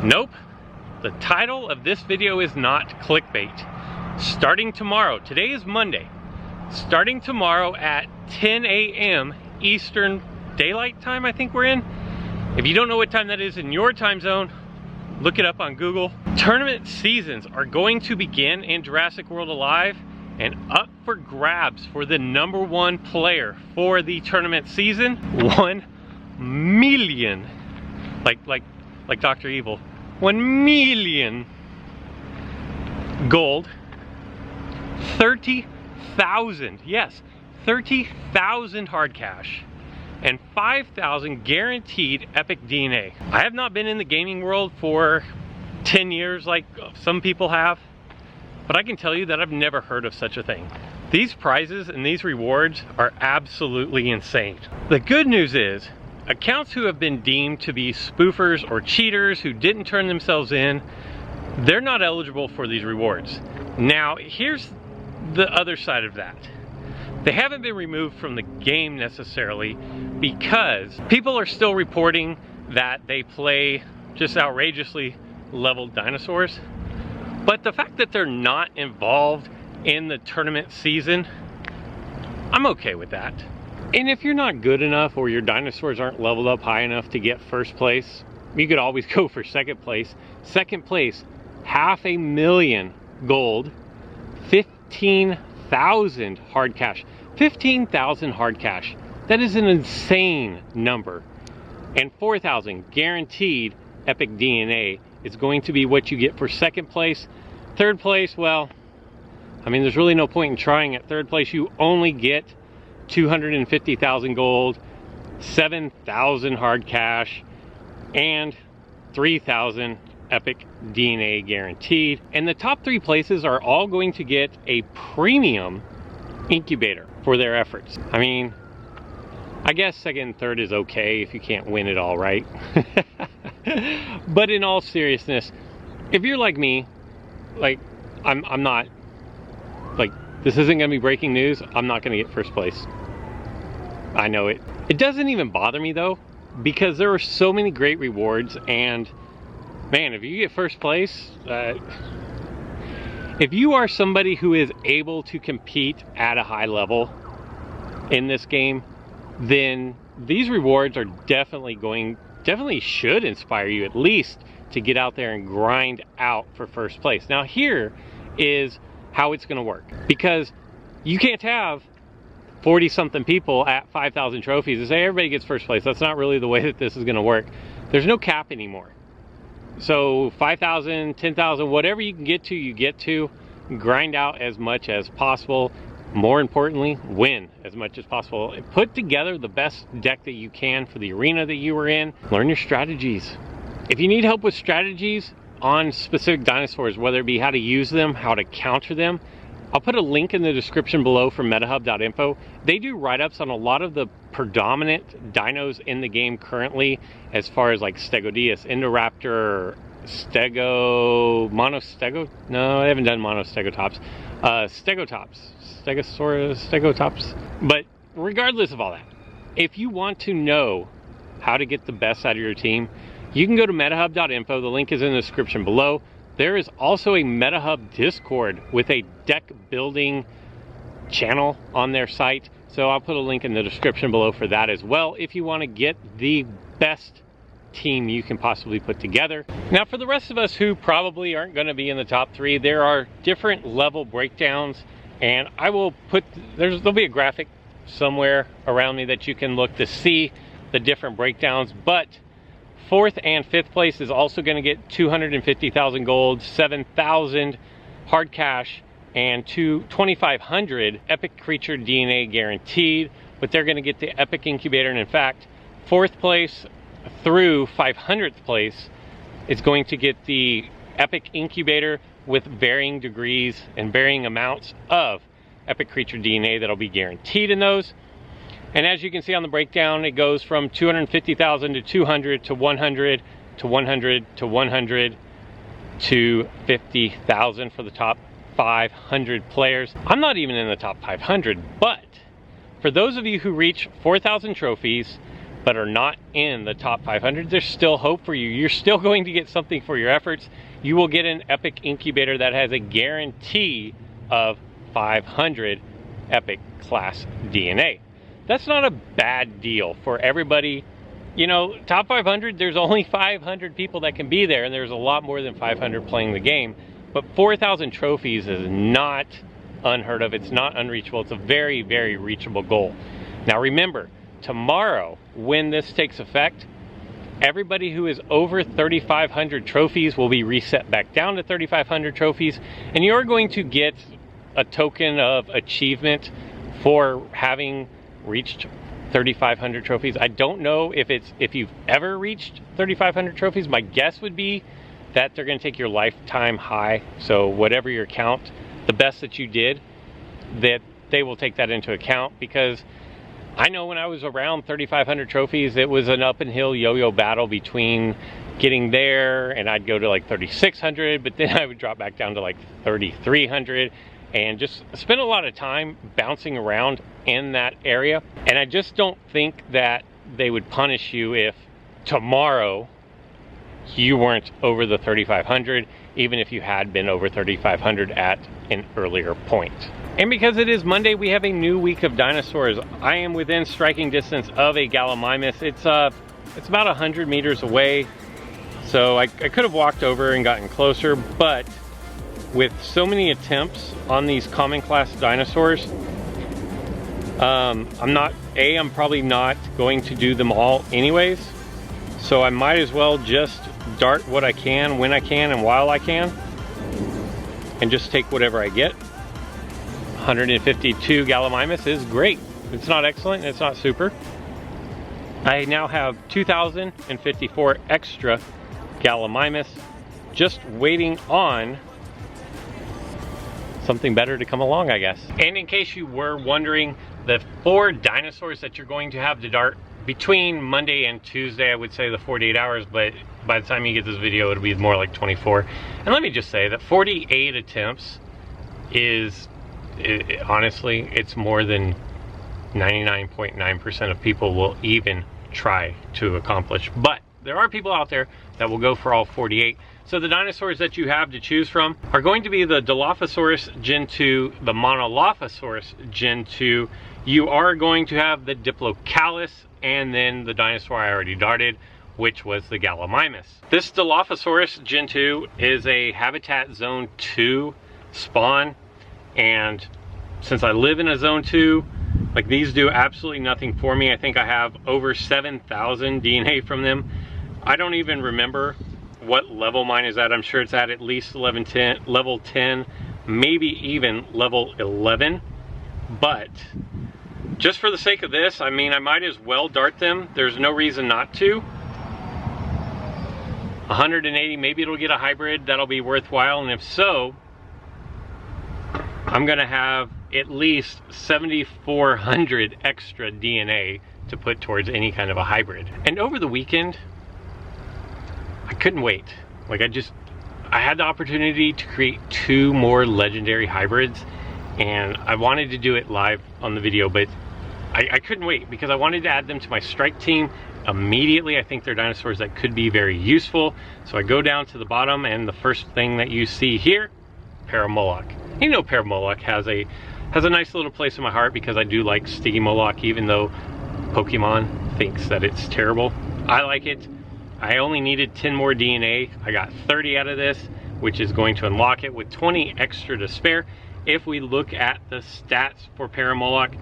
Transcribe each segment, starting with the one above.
Nope, the title of this video is not clickbait. Starting tomorrow, today is Monday, starting tomorrow at 10 a.m. Eastern Daylight Time, I think we're in. If you don't know what time that is in your time zone, look it up on Google. Tournament seasons are going to begin in Jurassic World Alive, and up for grabs for the #1 player for the tournament season, 1 million, like Dr. Evil, 1 million gold, 30,000, yes, 30,000 hard cash, and 5,000 guaranteed epic DNA. I have not been in the gaming world for 10 years like some people have, but I can tell you that I've never heard of such a thing. These prizes and these rewards are absolutely insane. The good news is, accounts who have been deemed to be spoofers or cheaters who didn't turn themselves in, they're not eligible for these rewards. Now, here's the other side of that. They haven't been removed from the game necessarily because people are still reporting that they play just outrageously leveled dinosaurs. But the fact that they're not involved in the tournament season, I'm okay with that. And if you're not good enough or your dinosaurs aren't leveled up high enough to get first place, you could always go for second place. Second place, 500,000 gold, 15,000 hard cash. 15,000 hard cash. That is an insane number. And 4,000 guaranteed epic DNA is going to be what you get for second place. Third place, well, I mean, there's really no point in trying at third place. You only get 250,000 gold, 7,000 hard cash, and 3,000 epic DNA guaranteed. And the top 3 places are all going to get a premium incubator for their efforts. I mean, I guess second and third is okay if you can't win it all, right? But in all seriousness, if you're like me, like I'm not, like, this isn't gonna be breaking news, I'm not gonna get first place. I know it. It doesn't even bother me though, because there are so many great rewards, and man, if you get first place, if you are somebody who is able to compete at a high level in this game, then these rewards are definitely should inspire you at least to get out there and grind out for first place. Now here is how it's gonna work, because you can't have 40 something people at 5,000 trophies and say everybody gets first place. That's not really the way that this is gonna work. There's no cap anymore. So 5,000, 10,000, whatever you can get to, you get to. Grind out as much as possible. More importantly, win as much as possible. Put together the best deck that you can for the arena that you were in. Learn your strategies. If you need help with strategies on specific dinosaurs, whether it be how to use them, how to counter them, I'll put a link in the description below from metahub.info. They do write-ups on a lot of the predominant dinos in the game currently, as far as like Stegodius, Indoraptor, Monostego? No, I haven't done Monostegotops. Stegosaurus, But regardless of all that, if you want to know how to get the best out of your team, you can go to metahub.info. The link is in the description below. There is also a MetaHub Discord with a deck building channel on their site. So I'll put a link in the description below for that as well, if you want to get the best team you can possibly put together. Now, for the rest of us who probably aren't going to be in the top 3, there are different level breakdowns, and I will put, there'll be a graphic somewhere around me that you can look to see the different breakdowns. But 4th and 5th place is also going to get 250,000 gold, 7,000 hard cash, and 2,500 epic creature DNA guaranteed. But they're going to get the epic incubator, and in fact, 4th place through 500th place is going to get the epic incubator with varying degrees and varying amounts of epic creature DNA that'll be guaranteed in those. And as you can see on the breakdown, it goes from 250,000 to 200 to 100 to 100 to 100 to 50,000 for the top 500 players. I'm not even in the top 500, but for those of you who reach 4,000 trophies, but are not in the top 500, there's still hope for you. You're still going to get something for your efforts. You will get an epic incubator that has a guarantee of 500 epic class DNA. That's not a bad deal for everybody. You know, top 500, there's only 500 people that can be there, and there's a lot more than 500 playing the game. But 4,000 trophies is not unheard of. It's not unreachable. It's a very, very reachable goal. Now remember, tomorrow, when this takes effect, everybody who is over 3,500 trophies will be reset back down to 3,500 trophies, and you're going to get a token of achievement for having reached 3,500 trophies. I don't know if you've ever reached 3,500 trophies. My guess would be that they're going to take your lifetime high. So whatever your count, the best that you did, that they will take that into account, because I know when I was around 3,500 trophies, it was an up and hill yo-yo battle between getting there, and I'd go to like 3,600, but then I would drop back down to like 3,300, and just spend a lot of time bouncing around in that area. And I just don't think that they would punish you if tomorrow you weren't over the 3,500, even if you had been over 3,500 at an earlier point. And because it is Monday, we have a new week of dinosaurs. I am within striking distance of a Gallimimus. It's about 100 meters away, so I could have walked over and gotten closer, but with so many attempts on these common class dinosaurs, I'm probably not going to do them all anyways, so I might as well just dart what I can, when I can, and while I can, and just take whatever I get. 152 Gallimimus is great. It's not excellent, it's not super. I now have 2,054 extra Gallimimus, just waiting on something better to come along, I guess. And in case you were wondering, the 4 dinosaurs that you're going to have to dart between Monday and Tuesday, I would say the 48 hours, but by the time you get this video, it'll be more like 24. And let me just say that 48 attempts is, honestly, it's more than 99.9% of people will even try to accomplish. But there are people out there that will go for all 48. So the dinosaurs that you have to choose from are going to be the Dilophosaurus Gen 2, the Monolophosaurus Gen 2. You are going to have the Diplocalus, and then the dinosaur I already darted, which was the Gallimimus. This Dilophosaurus Gen 2 is a Habitat Zone 2 spawn, and since I live in a Zone 2, like, these do absolutely nothing for me. I think I have over 7,000 DNA from them. I don't even remember what level mine is at. I'm sure it's at least level 10, maybe even level 11. But just for the sake of this, I mean, I might as well dart them. There's no reason not to. 180, maybe it'll get a hybrid that'll be worthwhile, and if so, I'm gonna have at least 7,400 extra DNA to put towards any kind of a hybrid. And over the weekend, I couldn't wait. Like, I had the opportunity to create 2 more legendary hybrids, and I wanted to do it live on the video, but I couldn't wait because I wanted to add them to my strike team immediately. I think they're dinosaurs that could be very useful. So I go down to the bottom, and the first thing that you see here, Paramoloch. You know, Paramoloch has a nice little place in my heart because I do like Stygimoloch, even though Pokemon thinks that it's terrible. I like it. I only needed 10 more DNA. I got 30 out of this, which is going to unlock it with 20 extra to spare. If we look at the stats for Paramoloch,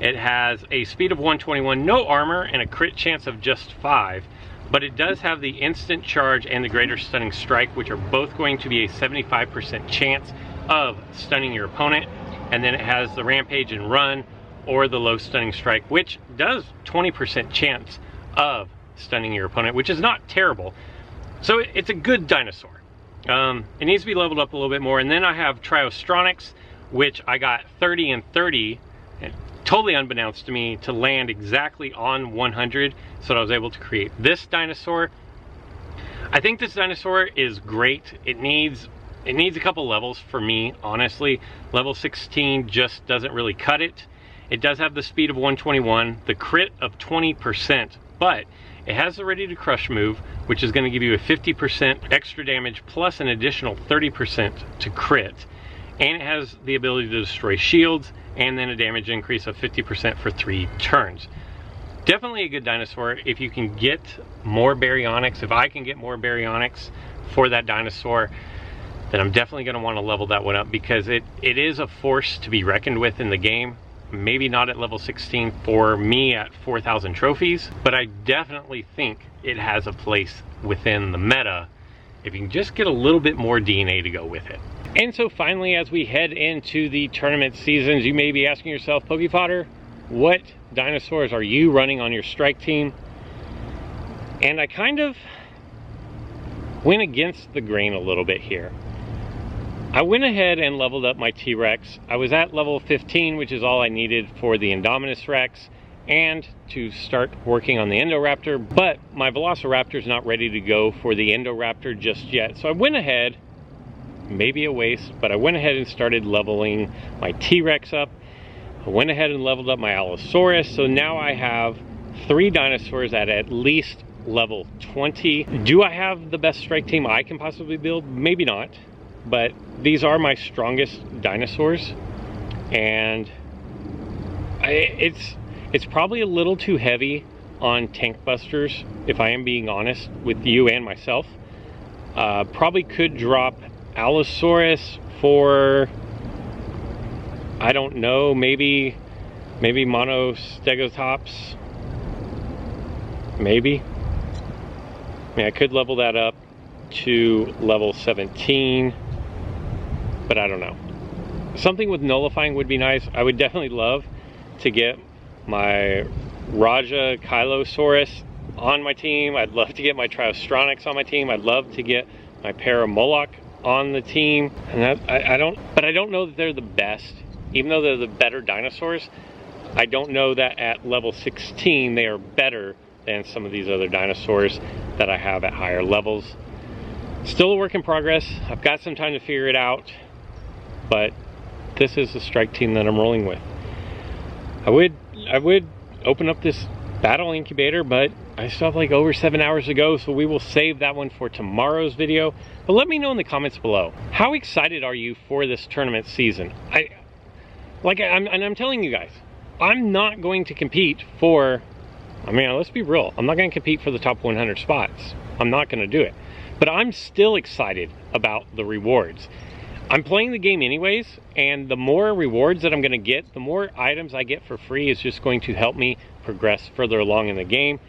it has a speed of 121, no armor, and a crit chance of just 5. But it does have the instant charge and the greater stunning strike, which are both going to be a 75% chance of stunning your opponent. And then it has the rampage and run, or the low stunning strike, which does 20% chance of stunning your opponent, which is not terrible. So it's a good dinosaur. It needs to be leveled up a little bit more. And then I have Triostronyx, which I got 30 and 30, and totally unbeknownst to me, to land exactly on 100, so I was able to create this dinosaur. I think this dinosaur is great. It needs a couple levels for me, honestly. Level 16 just doesn't really cut it. It does have the speed of 121, the crit of 20%, but it has the Ready to Crush move, which is going to give you a 50% extra damage plus an additional 30% to crit. And it has the ability to destroy shields and then a damage increase of 50% for 3 turns. Definitely a good dinosaur if you can get more baryonyx. If I can get more baryonyx for that dinosaur, then I'm definitely going to want to level that one up, because it is a force to be reckoned with in the game. Maybe not at level 16 for me at 4,000 trophies, but I definitely think it has a place within the meta if you can just get a little bit more DNA to go with it. And so finally, as we head into the tournament seasons, you may be asking yourself, Fodder, what dinosaurs are you running on your strike team? And I kind of went against the grain a little bit here. I went ahead and leveled up my T-Rex. I was at level 15, which is all I needed for the Indominus Rex and to start working on the Indoraptor, but my Velociraptor's not ready to go for the Indoraptor just yet. So I went ahead, maybe a waste, but I went ahead and started leveling my T-Rex up. I went ahead and leveled up my Allosaurus, so now I have 3 dinosaurs at least level 20. Do I have the best strike team I can possibly build? Maybe not, but these are my strongest dinosaurs, and it's probably a little too heavy on tank busters, if I am being honest with you and myself. Probably could drop Allosaurus for, I don't know, maybe Monostegotops, maybe. I mean, I could level that up to level 17, but I don't know. Something with nullifying would be nice. I would definitely love to get my Raja Kylosaurus on my team. I'd love to get my Triostronix on my team. I'd love to get my Paramoloch on the team. And I don't know that they're the best. Even though they're the better dinosaurs, I don't know that at level 16 they are better than some of these other dinosaurs that I have at higher levels. Still a work in progress. I've got some time to figure it out, but this is the strike team that I'm rolling with. I would open up this battle incubator, but I still have like over 7 hours to go, so we will save that one for tomorrow's video. But let me know in the comments below, how excited are you for this tournament season? I'm telling you guys, I'm not going to compete for, I mean, let's be real, I'm not going to compete for the top 100 spots. I'm not going to do it. But I'm still excited about the rewards. I'm playing the game anyways, and the more rewards that I'm going to get, the more items I get for free is just going to help me progress further along in the game.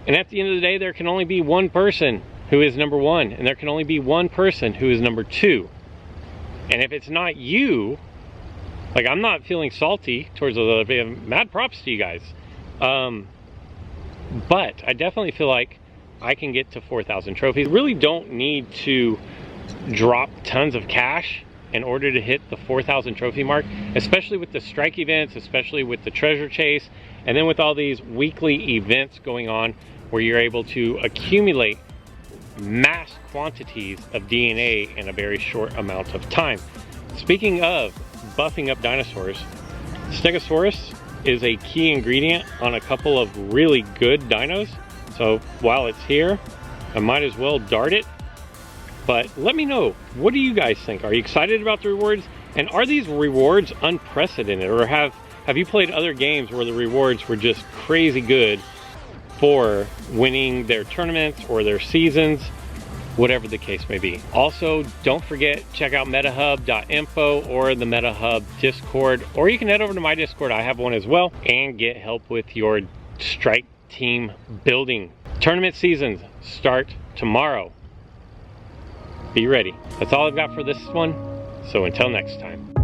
And at the end of the day, there can only be one person who is number 1, and there can only be one person who is number 2. And if it's not you, like, I'm not feeling salty towards those other, mad props to you guys. But I definitely feel like I can get to 4,000 trophies. Really don't need to drop tons of cash in order to hit the 4,000 trophy mark, especially with the strike events, especially with the treasure chase, and then with all these weekly events going on where you're able to accumulate mass quantities of DNA in a very short amount of time. Speaking of buffing up dinosaurs, Stegosaurus is a key ingredient on a couple of really good dinos. So while it's here, I might as well dart it. But let me know, what do you guys think? Are you excited about the rewards? And are these rewards unprecedented? Or have you played other games where the rewards were just crazy good for winning their tournaments or their seasons? Whatever the case may be. Also, don't forget, check out metahub.info or the MetaHub Discord, or you can head over to my Discord, I have one as well, and get help with your strike team building. Tournament seasons start tomorrow. Be ready. That's all I've got for this one, so until next time.